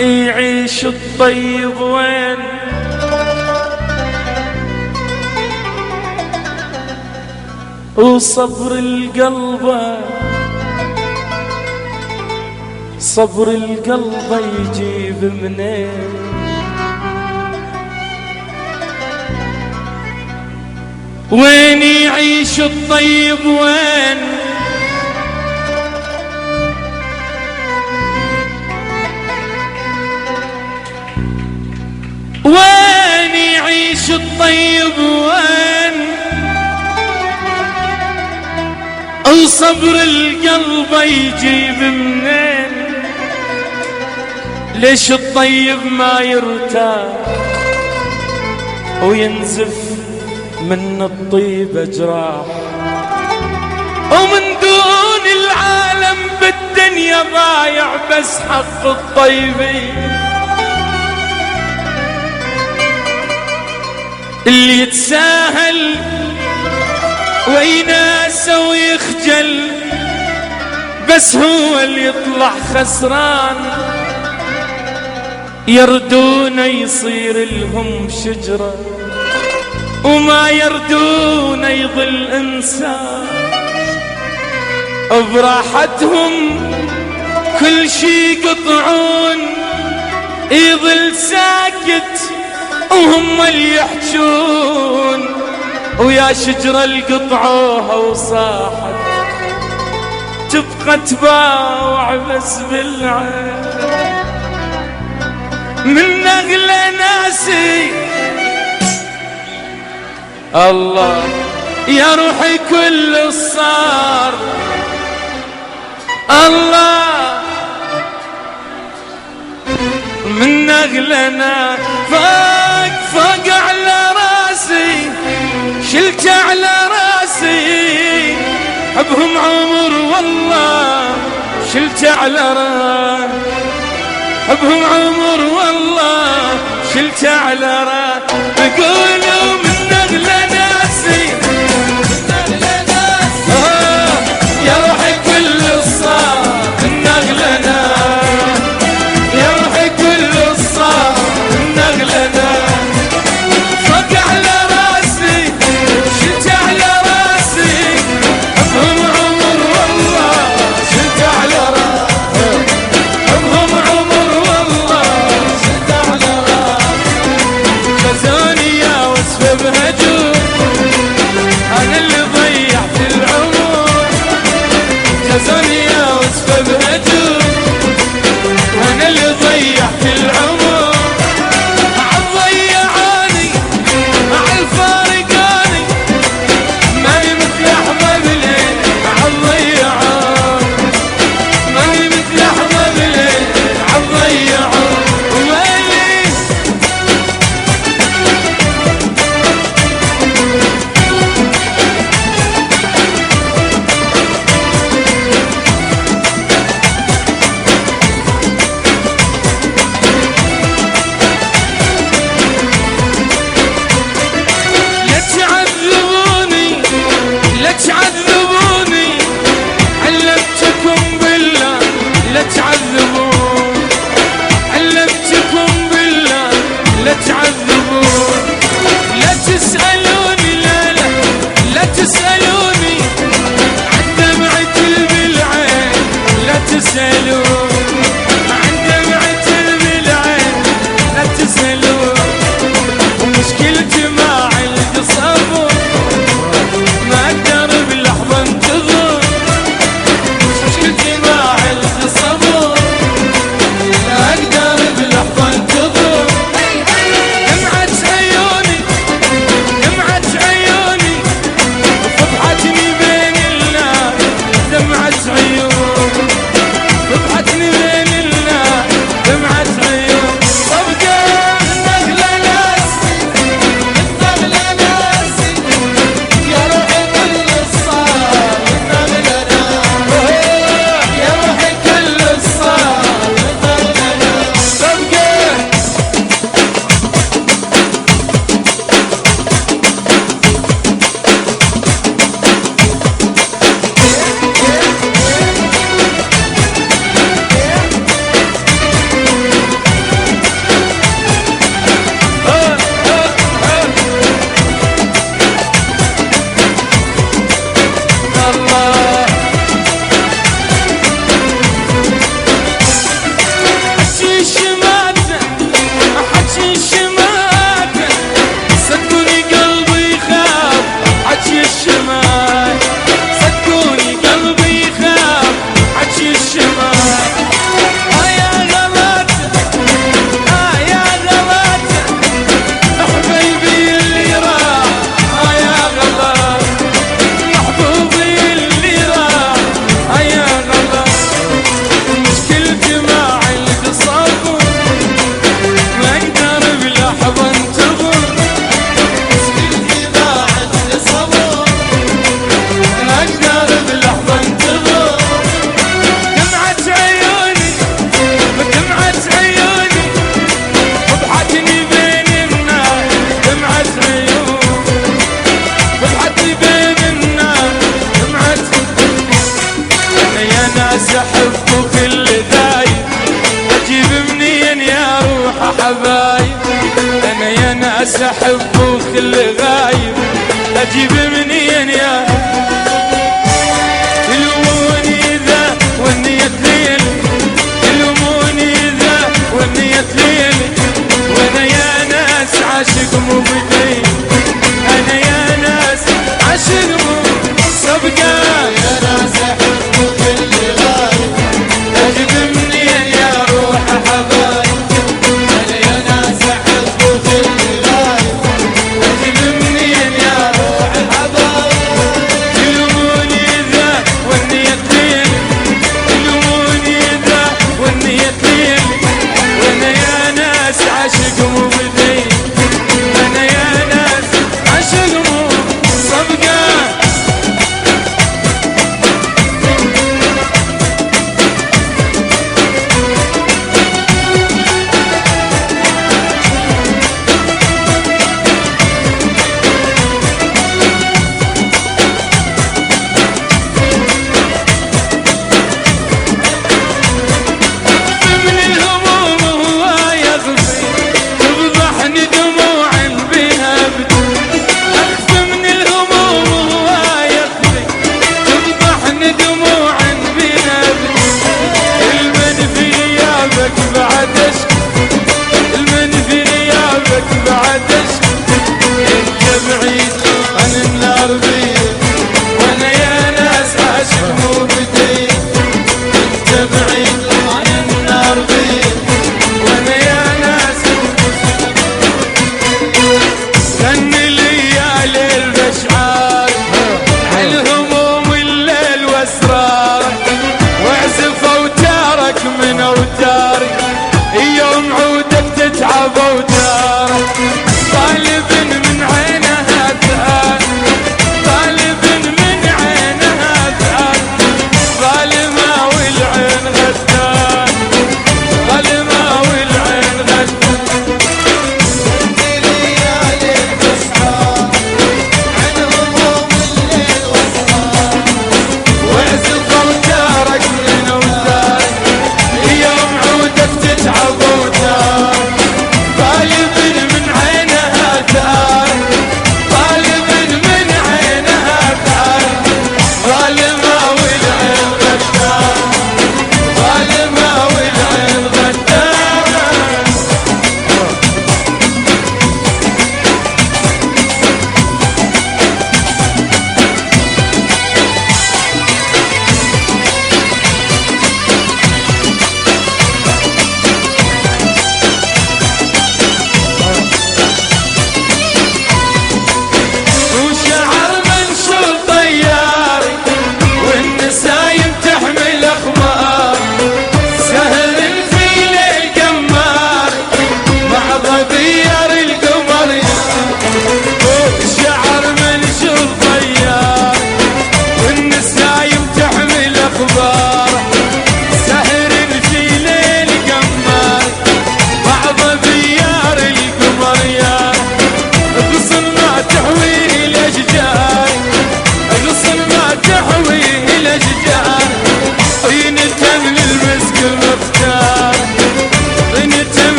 يعيش الطيب وين؟ وصبر القلب صبر القلب يجيب منين؟ وين يعيش الطيب وين؟ وين يعيش الطيب وين؟ وصبر القلب يجيب منين؟ ليش الطيب ما يرتاح وينزف من الطيب جراح؟ ومن دون العالم بالدنيا ضايع بس حق الطيبين، اللي يتساهل ويناسى ويخجل بس هو اللي يطلع خسران. يردون يصير لهم شجرة وما يردون يظل إنسان، براحتهم كل شي يقطعون يظل ساكت وهم اللي يحجون. ويا شجرة القطعوها وصاحت تبقى تباوع بس بالعين. من أغلى ناسي الله يا روحي كل صار الله. من أغلى ناس فوق على راسي شلت على راسي حبهم عمر والله شلت على راسي حبهم عمر والله شلت على راسي. بقولوا من أغلى ناسي يا روحي كل الصار من أغلى ناس يا روحي كل الصار من أغلى ناس. فوق على راسي شلت على راسي حبهم عمر والله شلت على راسي حبهم عمر والله شلت على راسي. خزوني يا وصف احب وكل غايب اجيب منين يا تلوموني ذا والنية ليل تلوموني ذا والنية ليل وانا يا ناس عاشق مو بدين انا يا ناس عاشق مو صبقة يا ناس احب وكل غايب اجيب منين يا روح حبايب انا يا ناس احب وكل غايب اجيب منين يا روح حبايب تلوموني ذا والنية ليل تلوموني ذا والنية ليل وانا يا ناس عاشق مو بدين انا يا ناس عاشق مو صبقة من الهموم هو يغفي تفضحني دموع بها بدون أخفى من الهموم هو يغفي تفضحني دموع بها بدون المن في غيابك بعد اشكي المن في غيابك بعد اشكي انت بعيد عن النار بي وانا يا ناس عاشق مو بدين انت بعيد عن النار بي وانا يا ناس غني ليالي الاشعار الهموم الليل واسرار واعزف اوتارك من اوتاري يوم عودك تتعب اوتارك طالب من عينها ثار طالب من عينها ثار ظالمة والعين غدار ظالمة والعين غدار ليالي الاسحار عن هموم الليل واسرار واعزف اوتارك من اوتارك يوم عودك تتعب اوتارك طالب من عين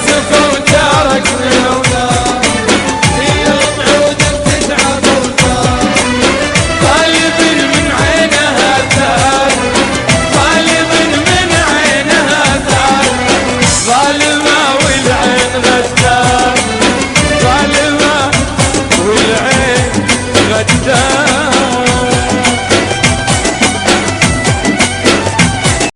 سفر